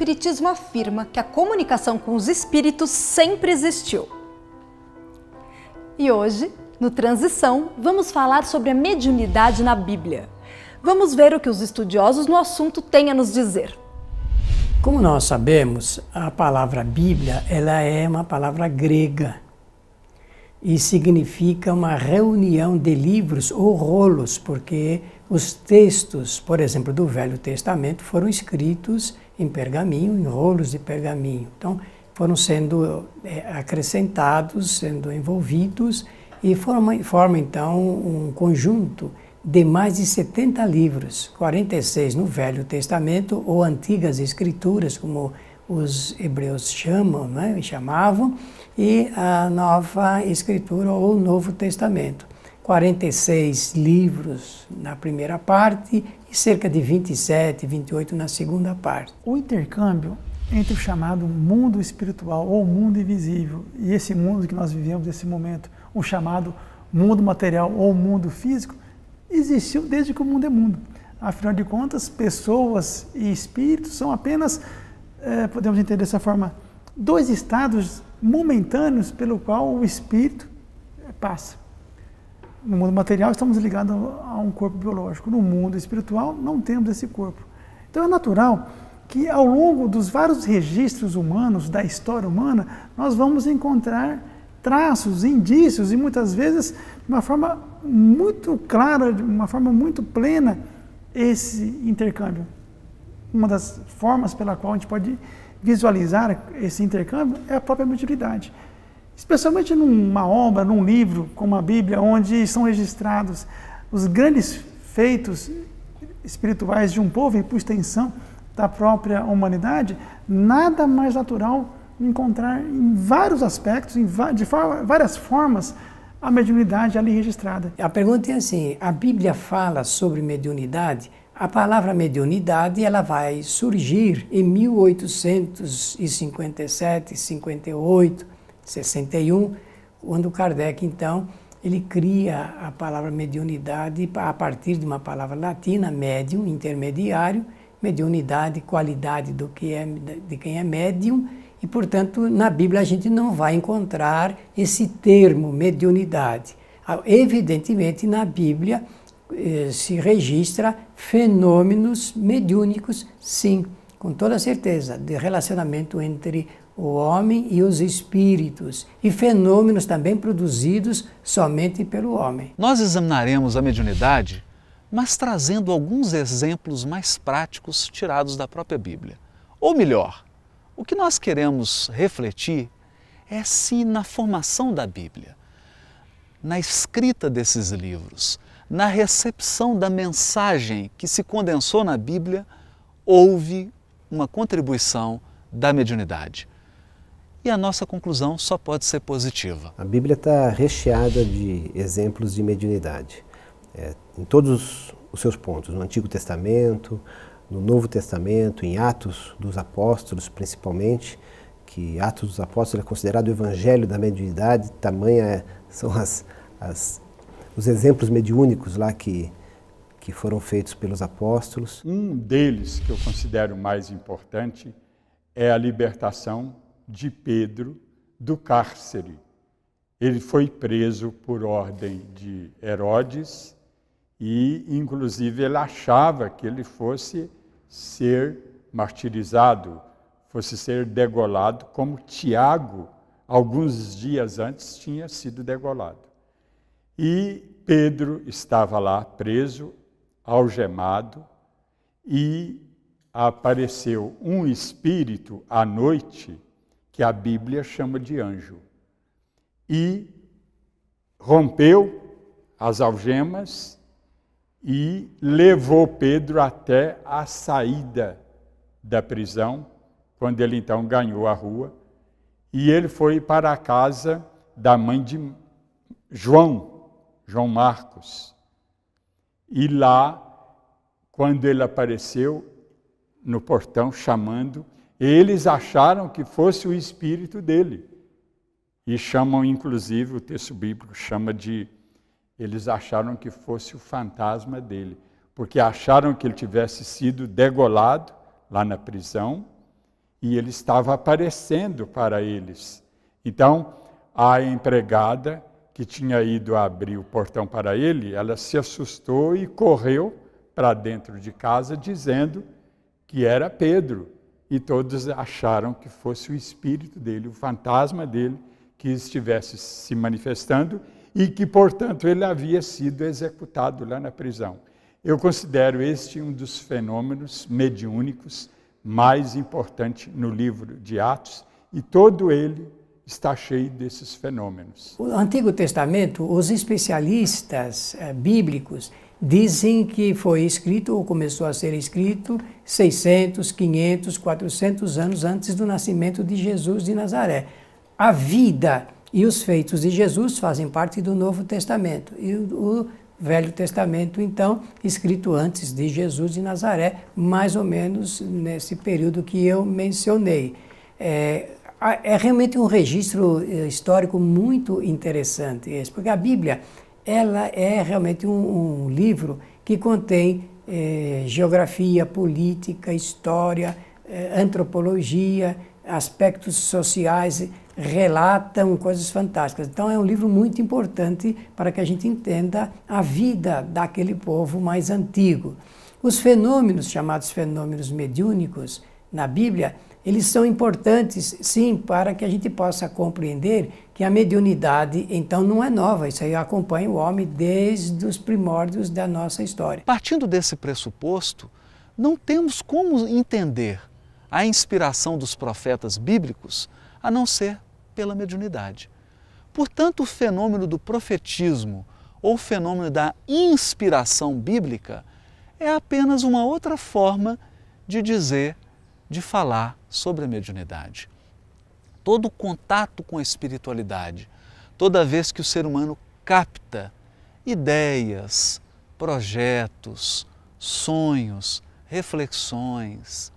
Espiritismo afirma que a comunicação com os espíritos sempre existiu. E hoje, no Transição, vamos falar sobre a mediunidade na Bíblia. Vamos ver o que os estudiosos no assunto têm a nos dizer. Como nós sabemos, a palavra Bíblia ela é uma palavra grega e significa uma reunião de livros ou rolos, porque os textos, por exemplo, do Velho Testamento foram escritos em pergaminho, em rolos de pergaminho. Então, foram sendo acrescentados, sendo envolvidos e formam então um conjunto de mais de 70 livros, 46 no Velho Testamento ou Antigas Escrituras, como os hebreus chamam, né, chamavam, e a Nova Escritura ou o Novo Testamento. 46 livros na primeira parte e cerca de 27, 28 na segunda parte. O intercâmbio entre o chamado mundo espiritual ou mundo invisível e esse mundo que nós vivemos nesse momento, o chamado mundo material ou mundo físico, existiu desde que o mundo é mundo. Afinal de contas, pessoas e espíritos são apenas, podemos entender dessa forma, dois estados momentâneos pelo qual o espírito passa. No mundo material estamos ligados a um corpo biológico. No mundo espiritual não temos esse corpo. Então é natural que ao longo dos vários registros humanos, da história humana, nós vamos encontrar traços, indícios e muitas vezes de uma forma muito clara, de uma forma muito plena, esse intercâmbio. Uma das formas pela qual a gente pode visualizar esse intercâmbio é a própria mediunidade. Especialmente numa obra, num livro como a Bíblia, onde são registrados os grandes feitos espirituais de um povo e, por extensão, da própria humanidade, nada mais natural encontrar em vários aspectos, de várias formas, a mediunidade ali registrada. A pergunta é assim, a Bíblia fala sobre mediunidade? A palavra mediunidade ela vai surgir em 1857, 58, 61, quando Kardec, então, ele cria a palavra mediunidade a partir de uma palavra latina, médium, intermediário, mediunidade, qualidade de quem é médium, e, portanto, na Bíblia a gente não vai encontrar esse termo, mediunidade. Evidentemente, na Bíblia se registra fenômenos mediúnicos, sim, com toda certeza, de relacionamento entre o homem e os espíritos, e fenômenos também produzidos somente pelo homem. Nós examinaremos a mediunidade, mas trazendo alguns exemplos mais práticos tirados da própria Bíblia. Ou melhor, o que nós queremos refletir é se na formação da Bíblia, na escrita desses livros, na recepção da mensagem que se condensou na Bíblia, houve uma contribuição da mediunidade. E a nossa conclusão só pode ser positiva. A Bíblia está recheada de exemplos de mediunidade, em todos os seus pontos, no Antigo Testamento, no Novo Testamento, em Atos dos Apóstolos principalmente, que Atos dos Apóstolos é considerado o evangelho da mediunidade, tamanha são os exemplos mediúnicos lá que foram feitos pelos apóstolos. Um deles, que eu considero mais importante, é a libertação de Pedro do cárcere. Ele foi preso por ordem de Herodes e, inclusive, ele achava que ele fosse ser martirizado, fosse ser degolado, como Tiago, alguns dias antes, tinha sido degolado. E Pedro estava lá preso, algemado, e apareceu um espírito à noite, que a Bíblia chama de anjo, e rompeu as algemas e levou Pedro até a saída da prisão, quando ele então ganhou a rua, e ele foi para a casa da mãe de João Marcos. E lá, quando ele apareceu no portão chamando, eles acharam que fosse o espírito dele. E chamam, inclusive, o texto bíblico chama de... Eles acharam que fosse o fantasma dele, porque acharam que ele tivesse sido degolado lá na prisão e ele estava aparecendo para eles. Então, a empregada que tinha ido abrir o portão para ele, ela se assustou e correu para dentro de casa dizendo que era Pedro. E todos acharam que fosse o espírito dele, o fantasma dele, que estivesse se manifestando e que, portanto, ele havia sido executado lá na prisão. Eu considero este um dos fenômenos mediúnicos mais importantes no livro de Atos, e todo ele está cheio desses fenômenos. O Antigo Testamento, os especialistas bíblicos dizem que foi escrito ou começou a ser escrito 600, 500, 400 anos antes do nascimento de Jesus de Nazaré. A vida e os feitos de Jesus fazem parte do Novo Testamento. E o Velho Testamento, então, escrito antes de Jesus de Nazaré, mais ou menos nesse período que eu mencionei. É realmente um registro histórico muito interessante esse, porque a Bíblia ela é realmente um livro que contém geografia, política, história, antropologia, aspectos sociais, relatam coisas fantásticas. Então é um livro muito importante para que a gente entenda a vida daquele povo mais antigo. Os fenômenos, chamados fenômenos mediúnicos, na Bíblia, eles são importantes, sim, para que a gente possa compreender que a mediunidade, então, não é nova. Isso aí acompanha o homem desde os primórdios da nossa história. Partindo desse pressuposto, não temos como entender a inspiração dos profetas bíblicos a não ser pela mediunidade. Portanto, o fenômeno do profetismo ou o fenômeno da inspiração bíblica é apenas uma outra forma de dizer, de falar sobre a mediunidade. Todo o contato com a espiritualidade, toda vez que o ser humano capta ideias, projetos, sonhos, reflexões,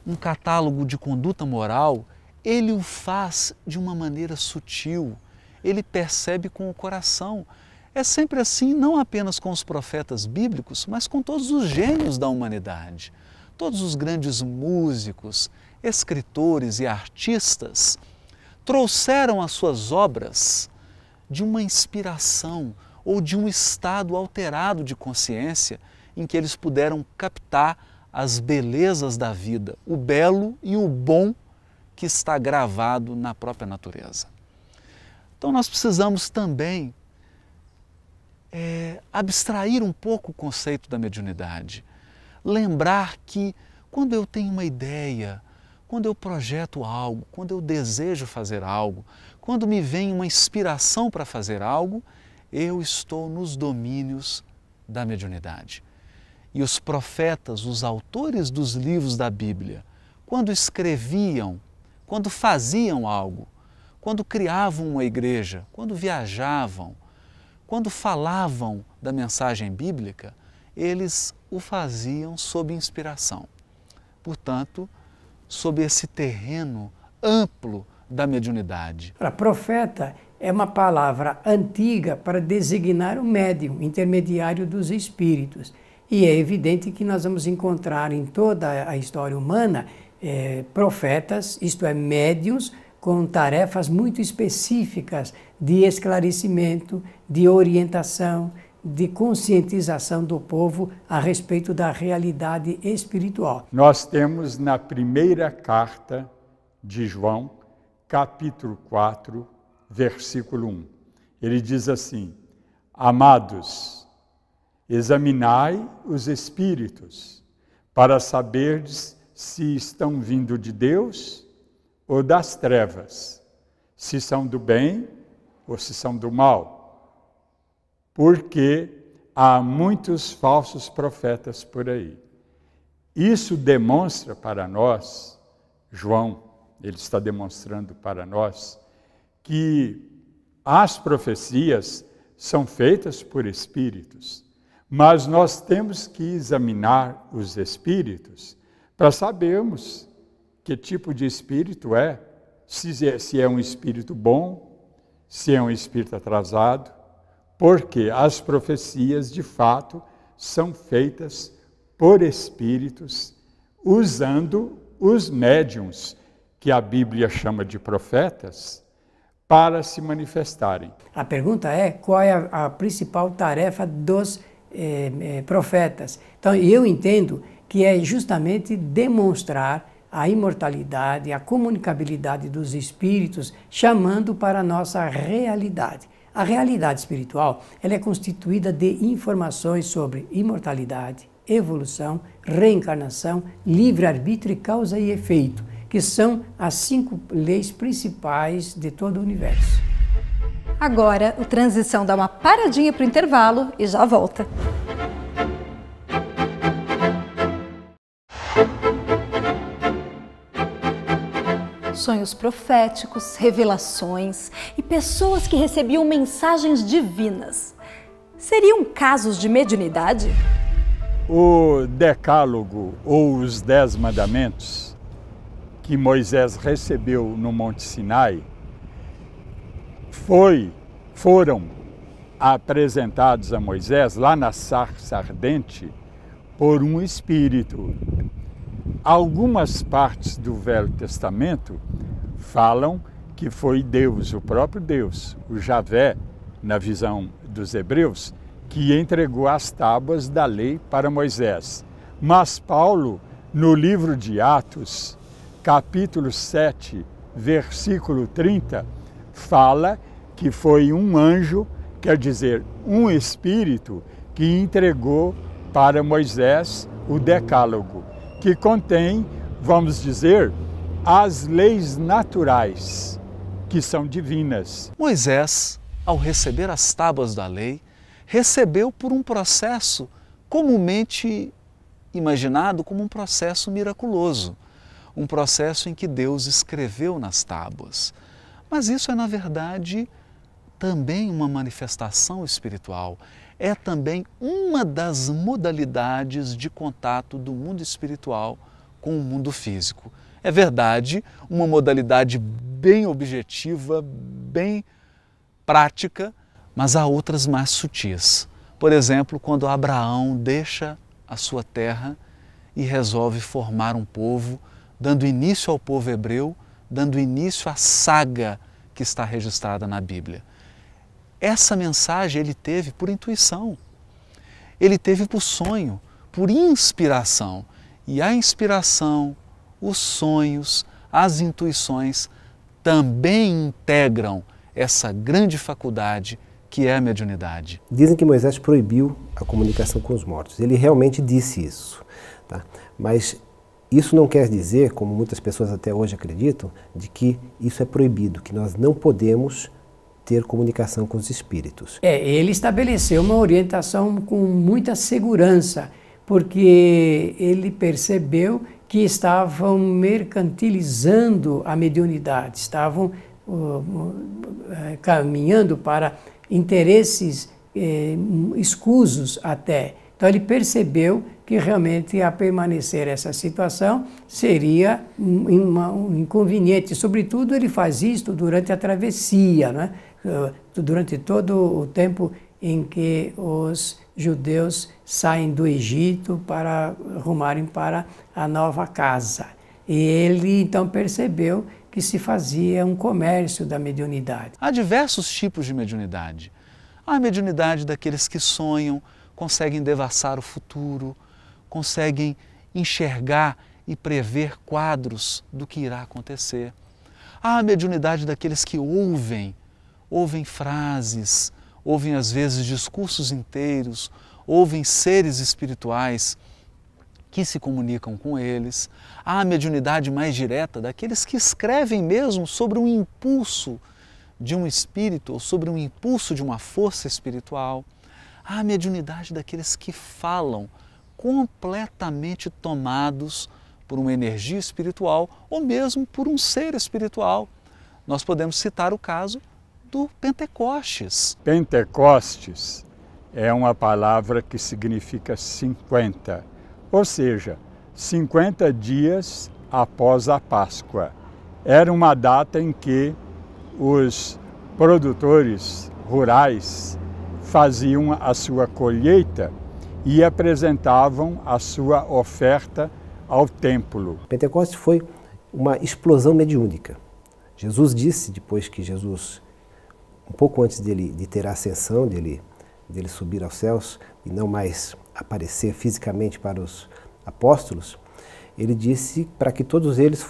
um catálogo de conduta moral, ele o faz de uma maneira sutil, ele percebe com o coração. É sempre assim, não apenas com os profetas bíblicos, mas com todos os gênios da humanidade. Todos os grandes músicos, escritores e artistas trouxeram as suas obras de uma inspiração ou de um estado alterado de consciência em que eles puderam captar as belezas da vida, o belo e o bom que está gravado na própria natureza. Então nós precisamos também abstrair um pouco o conceito da mediunidade. Lembrar que quando eu tenho uma ideia, quando eu projeto algo, quando eu desejo fazer algo, quando me vem uma inspiração para fazer algo, eu estou nos domínios da mediunidade. E os profetas, os autores dos livros da Bíblia, quando escreviam, quando faziam algo, quando criavam uma igreja, quando viajavam, quando falavam da mensagem bíblica, eles o faziam sob inspiração. Portanto, sob esse terreno amplo da mediunidade. Profeta é uma palavra antiga para designar o médium, intermediário dos espíritos. E é evidente que nós vamos encontrar em toda a história humana profetas, isto é, médiuns, com tarefas muito específicas de esclarecimento, de orientação, de conscientização do povo a respeito da realidade espiritual. Nós temos na primeira carta de João, capítulo 4, versículo 1. Ele diz assim: Amados, examinai os espíritos, para saberdes se estão vindo de Deus ou das trevas, se são do bem ou se são do mal. Porque há muitos falsos profetas por aí. Isso demonstra para nós, João, ele está demonstrando para nós, que as profecias são feitas por espíritos, mas nós temos que examinar os espíritos para sabermos que tipo de espírito é, se é um espírito bom, se é um espírito atrasado, porque as profecias, de fato, são feitas por espíritos, usando os médiuns, que a Bíblia chama de profetas, para se manifestarem. A pergunta é, qual é a principal tarefa dos profetas? Então, eu entendo que é justamente demonstrar a imortalidade, a comunicabilidade dos espíritos, chamando para a nossa realidade. A realidade espiritual, ela é constituída de informações sobre imortalidade, evolução, reencarnação, livre-arbítrio e causa e efeito, que são as 5 leis principais de todo o universo. Agora, o Transição dá uma paradinha para o intervalo e já volta. Sonhos proféticos, revelações e pessoas que recebiam mensagens divinas. Seriam casos de mediunidade? O Decálogo, ou os 10 Mandamentos, que Moisés recebeu no Monte Sinai, foram apresentados a Moisés lá na sarça ardente por um espírito. Algumas partes do Velho Testamento falam que foi Deus, o próprio Deus, o Javé, na visão dos hebreus, que entregou as tábuas da lei para Moisés. Mas Paulo, no livro de Atos, capítulo 7, versículo 30, fala que foi um anjo, quer dizer, um espírito, que entregou para Moisés o Decálogo, que contém, vamos dizer, as leis naturais, que são divinas. Moisés, ao receber as tábuas da lei, recebeu por um processo comumente imaginado como um processo miraculoso, um processo em que Deus escreveu nas tábuas. Mas isso é, na verdade, também uma manifestação espiritual, é também uma das modalidades de contato do mundo espiritual com o mundo físico. É verdade, uma modalidade bem objetiva, bem prática, mas há outras mais sutis. Por exemplo, quando Abraão deixa a sua terra e resolve formar um povo, dando início ao povo hebreu, dando início à saga que está registrada na Bíblia. Essa mensagem ele teve por intuição, ele teve por sonho, por inspiração. E a inspiração, os sonhos, as intuições também integram essa grande faculdade que é a mediunidade. Dizem que Moisés proibiu a comunicação com os mortos. Ele realmente disse isso, tá? Mas isso não quer dizer, como muitas pessoas até hoje acreditam, de que isso é proibido, que nós não podemos ter comunicação com os espíritos. Ele estabeleceu uma orientação com muita segurança, porque ele percebeu que estavam mercantilizando a mediunidade, estavam caminhando para interesses escusos até. Então ele percebeu que realmente a permanecer essa situação seria um inconveniente. Sobretudo ele faz isto durante a travessia, né? Durante todo o tempo em que os judeus saem do Egito para rumarem para a nova casa. E ele então percebeu que se fazia um comércio da mediunidade. Há diversos tipos de mediunidade. Há a mediunidade daqueles que sonham, conseguem devassar o futuro, conseguem enxergar e prever quadros do que irá acontecer. Há a mediunidade daqueles que ouvem frases, ouvem às vezes discursos inteiros, ouvem seres espirituais que se comunicam com eles. Há a mediunidade mais direta daqueles que escrevem mesmo sobre um impulso de um espírito ou sobre um impulso de uma força espiritual. Há a mediunidade daqueles que falam completamente tomados por uma energia espiritual ou mesmo por um ser espiritual. Nós podemos citar o caso do Pentecostes. Pentecostes é uma palavra que significa 50, ou seja, 50 dias após a Páscoa. Era uma data em que os produtores rurais faziam a sua colheita e apresentavam a sua oferta ao templo. Pentecostes foi uma explosão mediúnica. Jesus disse, depois que Jesus, um pouco antes de ter a ascensão, dele subir aos céus e não mais aparecer fisicamente para os apóstolos, ele disse para que todos eles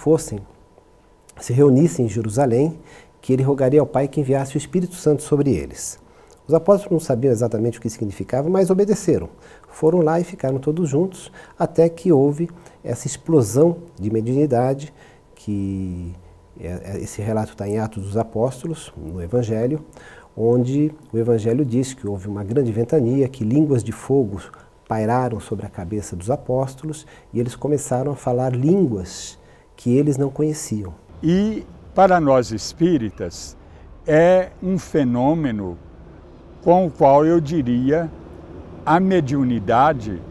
se reunissem em Jerusalém, que ele rogaria ao Pai que enviasse o Espírito Santo sobre eles. Os apóstolos não sabiam exatamente o que significava, mas obedeceram. Foram lá e ficaram todos juntos, até que houve essa explosão de mediunidade, que esse relato está em Atos dos Apóstolos, no Evangelho, onde o Evangelho diz que houve uma grande ventania, que línguas de fogo pairaram sobre a cabeça dos apóstolos e eles começaram a falar línguas que eles não conheciam. E, para nós espíritas, é um fenômeno com o qual eu diria a mediunidade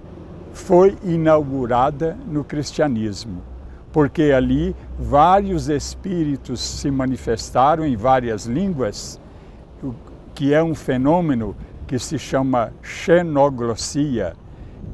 foi inaugurada no cristianismo, porque ali vários espíritos se manifestaram em várias línguas, que é um fenômeno que se chama xenoglossia,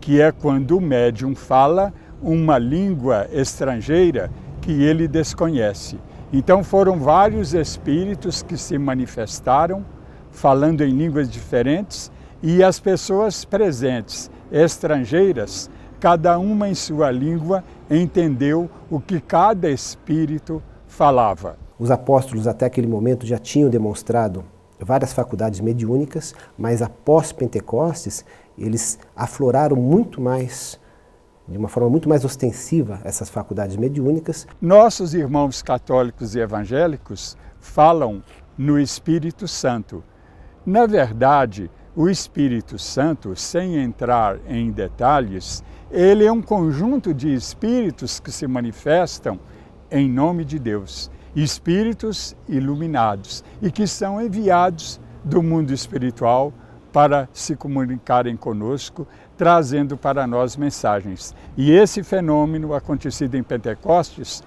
que é quando o médium fala uma língua estrangeira que ele desconhece. Então foram vários espíritos que se manifestaram falando em línguas diferentes e as pessoas presentes, estrangeiras, cada uma em sua língua, entendeu o que cada espírito falava. Os apóstolos até aquele momento já tinham demonstrado várias faculdades mediúnicas, mas após Pentecostes eles afloraram muito mais, de uma forma muito mais ostensiva, essas faculdades mediúnicas. Nossos irmãos católicos e evangélicos falam no Espírito Santo. Na verdade, o Espírito Santo, sem entrar em detalhes, ele é um conjunto de espíritos que se manifestam em nome de Deus, espíritos iluminados e que são enviados do mundo espiritual para se comunicarem conosco, trazendo para nós mensagens. E esse fenômeno acontecido em Pentecostes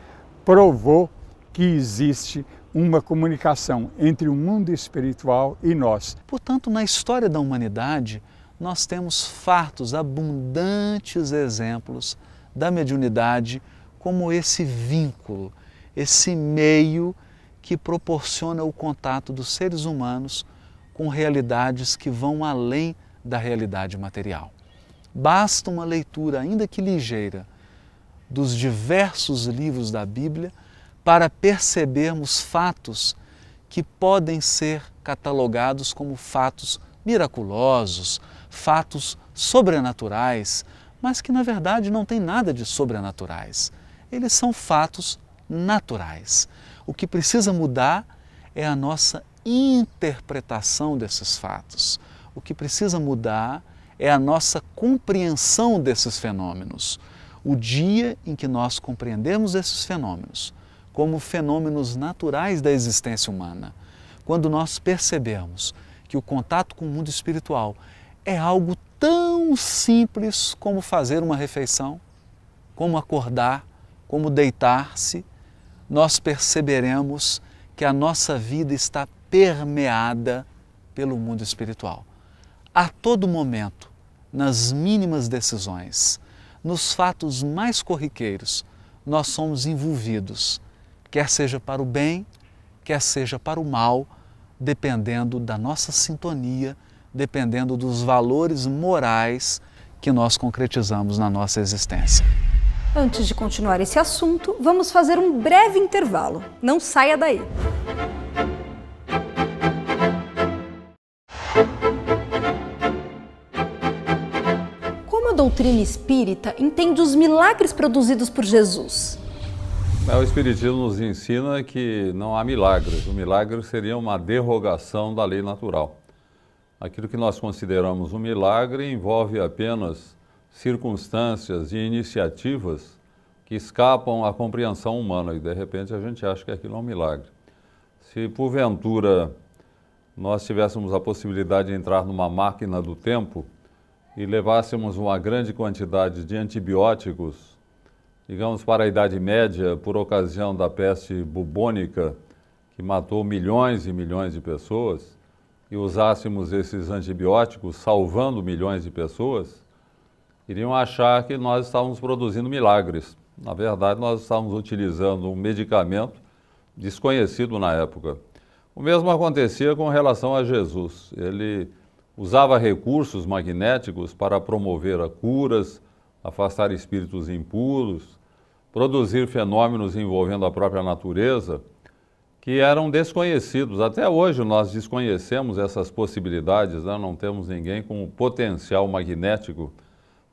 provou que existe uma comunicação entre o mundo espiritual e nós. Portanto, na história da humanidade, nós temos fartos, abundantes exemplos da mediunidade como esse vínculo, esse meio que proporciona o contato dos seres humanos com realidades que vão além da realidade material. Basta uma leitura, ainda que ligeira, dos diversos livros da Bíblia para percebermos fatos que podem ser catalogados como fatos miraculosos, fatos sobrenaturais, mas que na verdade não tem nada de sobrenaturais. Eles são fatos naturais. O que precisa mudar é a nossa interpretação desses fatos. O que precisa mudar é a nossa compreensão desses fenômenos. O dia em que nós compreendemos esses fenômenos como fenômenos naturais da existência humana, quando nós percebemos que o contato com o mundo espiritual é algo tão simples como fazer uma refeição, como acordar, como deitar-se, nós perceberemos que a nossa vida está permeada pelo mundo espiritual. A todo momento, nas mínimas decisões, nos fatos mais corriqueiros, nós somos envolvidos, quer seja para o bem, quer seja para o mal, dependendo da nossa sintonia, dependendo dos valores morais que nós concretizamos na nossa existência. Antes de continuar esse assunto, vamos fazer um breve intervalo. Não saia daí! Como a doutrina espírita entende os milagres produzidos por Jesus? O Espiritismo nos ensina que não há milagres. O milagre seria uma derrogação da lei natural. Aquilo que nós consideramos um milagre envolve apenas circunstâncias e iniciativas que escapam à compreensão humana e, de repente, a gente acha que aquilo é um milagre. Se, porventura, nós tivéssemos a possibilidade de entrar numa máquina do tempo e levássemos uma grande quantidade de antibióticos, digamos, para a Idade Média, por ocasião da peste bubônica, que matou milhões e milhões de pessoas, e usássemos esses antibióticos salvando milhões de pessoas, iriam achar que nós estávamos produzindo milagres. Na verdade, nós estávamos utilizando um medicamento desconhecido na época. O mesmo acontecia com relação a Jesus. Ele usava recursos magnéticos para promover a curas, afastar espíritos impuros, produzir fenômenos envolvendo a própria natureza, que eram desconhecidos. Até hoje nós desconhecemos essas possibilidades, né? Não temos ninguém com potencial magnético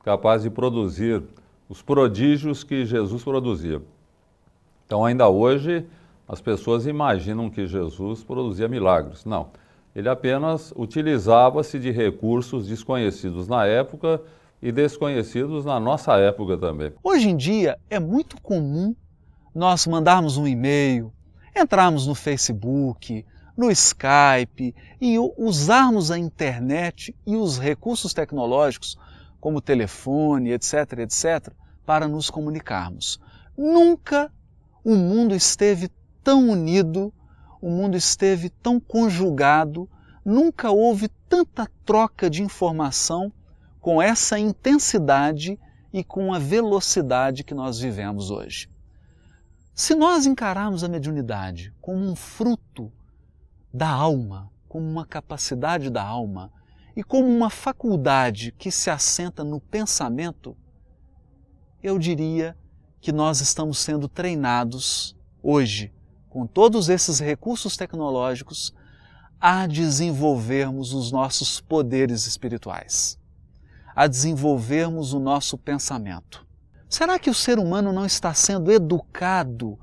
capaz de produzir os prodígios que Jesus produzia. Então, ainda hoje, as pessoas imaginam que Jesus produzia milagres. Não, ele apenas utilizava-se de recursos desconhecidos na época e desconhecidos na nossa época também. Hoje em dia é muito comum nós mandarmos um e-mail, entrarmos no Facebook, no Skype e usarmos a internet e os recursos tecnológicos, como telefone, etc., etc., para nos comunicarmos. Nunca o mundo esteve tão unido, o mundo esteve tão conjugado, nunca houve tanta troca de informação com essa intensidade e com a velocidade que nós vivemos hoje. Se nós encararmos a mediunidade como um fruto da alma, como uma capacidade da alma e como uma faculdade que se assenta no pensamento, eu diria que nós estamos sendo treinados hoje, com todos esses recursos tecnológicos, a desenvolvermos os nossos poderes espirituais, a desenvolvermos o nosso pensamento. Será que o ser humano não está sendo educado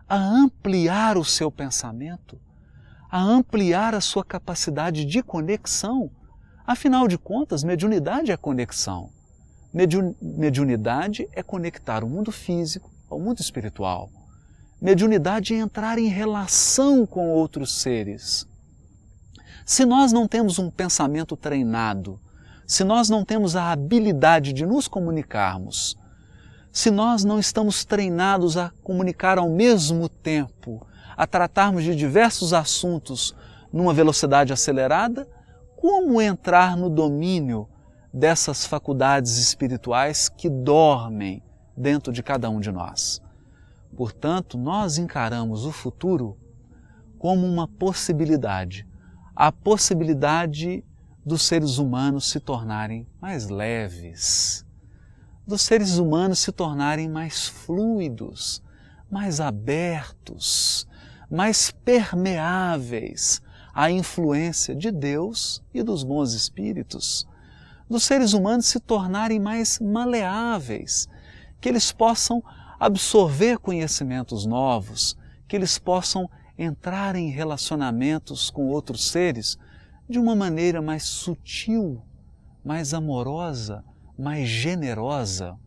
a ampliar o seu pensamento, a ampliar a sua capacidade de conexão? Afinal de contas, mediunidade é conexão. Mediunidade é conectar o mundo físico ao mundo espiritual. Mediunidade é entrar em relação com outros seres. Se nós não temos um pensamento treinado, se nós não temos a habilidade de nos comunicarmos, se nós não estamos treinados a comunicar ao mesmo tempo, a tratarmos de diversos assuntos numa velocidade acelerada, como entrar no domínio dessas faculdades espirituais que dormem dentro de cada um de nós? Portanto, nós encaramos o futuro como uma possibilidade, a possibilidade dos seres humanos se tornarem mais leves, dos seres humanos se tornarem mais fluidos, mais abertos, mais permeáveis à influência de Deus e dos bons espíritos, dos seres humanos se tornarem mais maleáveis, que eles possam absorver conhecimentos novos, que eles possam entrar em relacionamentos com outros seres de uma maneira mais sutil, mais amorosa, mais generosa.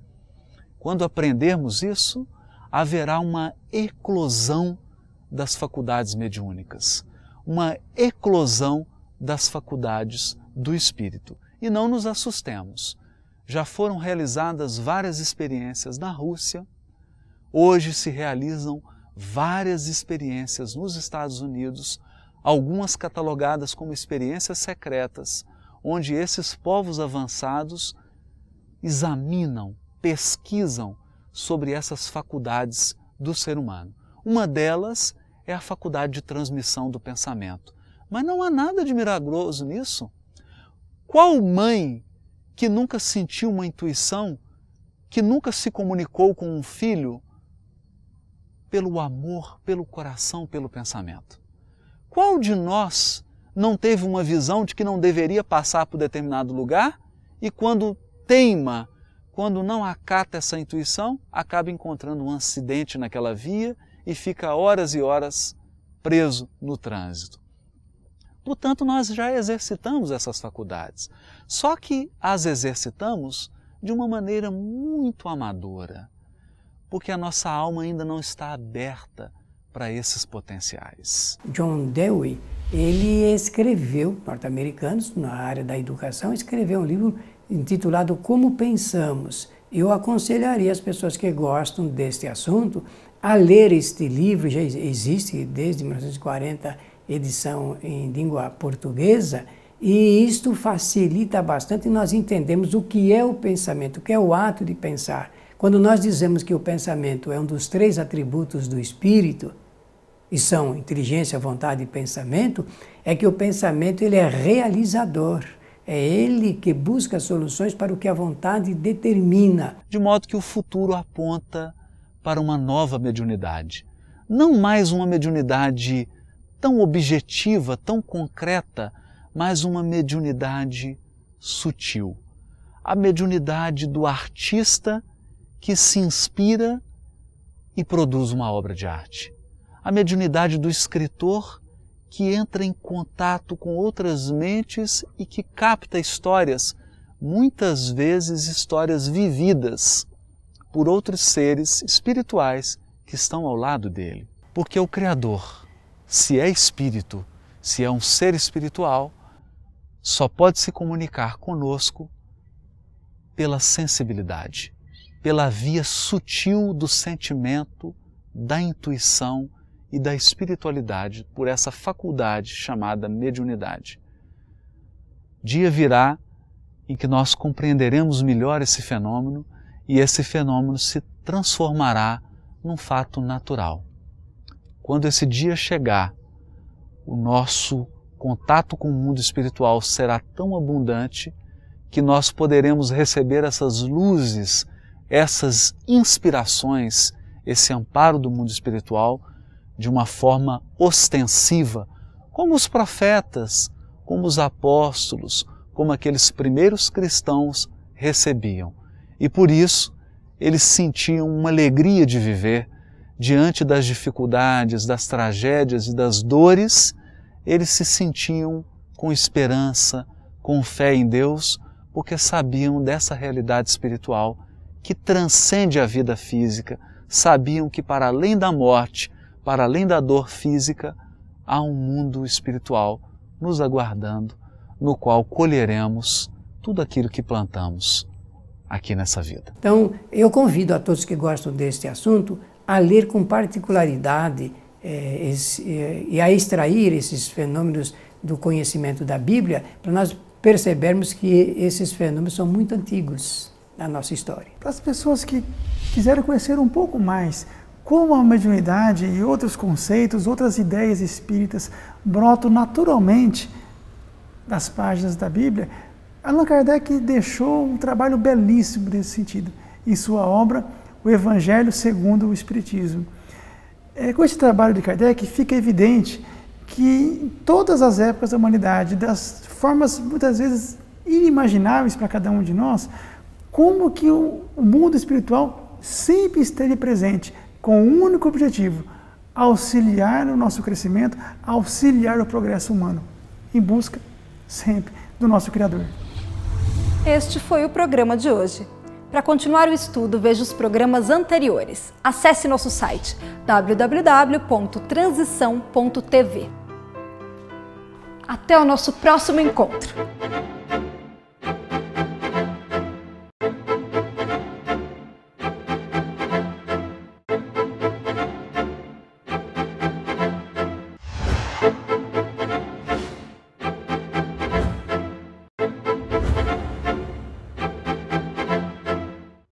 Quando aprendermos isso, haverá uma eclosão das faculdades mediúnicas, uma eclosão das faculdades do espírito. E não nos assustemos. Já foram realizadas várias experiências na Rússia, hoje se realizam várias experiências nos Estados Unidos, algumas catalogadas como experiências secretas, onde esses povos avançados examinam, pesquisam sobre essas faculdades do ser humano. Uma delas é a faculdade de transmissão do pensamento. Mas não há nada de milagroso nisso. Qual mãe que nunca sentiu uma intuição, que nunca se comunicou com um filho pelo amor, pelo coração, pelo pensamento? Qual de nós não teve uma visão de que não deveria passar por determinado lugar e quando teima, quando não acata essa intuição, acaba encontrando um acidente naquela via e fica horas e horas preso no trânsito? Portanto, nós já exercitamos essas faculdades, só que as exercitamos de uma maneira muito amadora, porque a nossa alma ainda não está aberta para esses potenciais. John Dewey, ele escreveu, norte-americano, na área da educação, escreveu um livro intitulado Como Pensamos. Eu aconselharia as pessoas que gostam deste assunto a ler este livro, já existe desde 1940, edição em língua portuguesa, E isto facilita bastante nós entendemos o que é o pensamento, o que é o ato de pensar. Quando nós dizemos que o pensamento é um dos 3 atributos do espírito, e são inteligência, vontade e pensamento, é que o pensamento ele é realizador. É ele que busca soluções para o que a vontade determina. De modo que o futuro aponta para uma nova mediunidade. Não mais uma mediunidade tão objetiva, tão concreta, mas uma mediunidade sutil. A mediunidade do artista que se inspira e produz uma obra de arte. A mediunidade do escritor que entra em contato com outras mentes e que capta histórias, muitas vezes histórias vividas por outros seres espirituais que estão ao lado dele. Porque o Criador, se é espírito, se é um ser espiritual, só pode se comunicar conosco pela sensibilidade, pela via sutil do sentimento, da intuição e da espiritualidade, por essa faculdade chamada mediunidade. Dia virá em que nós compreenderemos melhor esse fenômeno e esse fenômeno se transformará num fato natural. Quando esse dia chegar, o nosso contato com o mundo espiritual será tão abundante que nós poderemos receber essas luzes, essas inspirações, esse amparo do mundo espiritual de uma forma ostensiva, como os profetas, como os apóstolos, como aqueles primeiros cristãos recebiam. E por isso eles sentiam uma alegria de viver diante das dificuldades, das tragédias e das dores. Eles se sentiam com esperança, com fé em Deus, porque sabiam dessa realidade espiritual que transcende a vida física, sabiam que para além da morte, para além da dor física, há um mundo espiritual nos aguardando, no qual colheremos tudo aquilo que plantamos aqui nessa vida. Então, eu convido a todos que gostam deste assunto a ler com particularidade e a extrair esses fenômenos do conhecimento da Bíblia, para nós percebermos que esses fenômenos são muito antigos na nossa história. Para as pessoas que quiserem conhecer um pouco mais como a mediunidade e outros conceitos, outras ideias espíritas brotam naturalmente das páginas da Bíblia, Allan Kardec deixou um trabalho belíssimo nesse sentido, em sua obra O Evangelho segundo o Espiritismo. Com esse trabalho de Kardec fica evidente que em todas as épocas da humanidade, das formas muitas vezes inimagináveis para cada um de nós, como que o mundo espiritual sempre esteve presente, com um único objetivo: auxiliar no nosso crescimento, auxiliar o progresso humano, em busca sempre do nosso Criador. Este foi o programa de hoje. Para continuar o estudo, veja os programas anteriores. Acesse nosso site www.transição.tv. Até o nosso próximo encontro!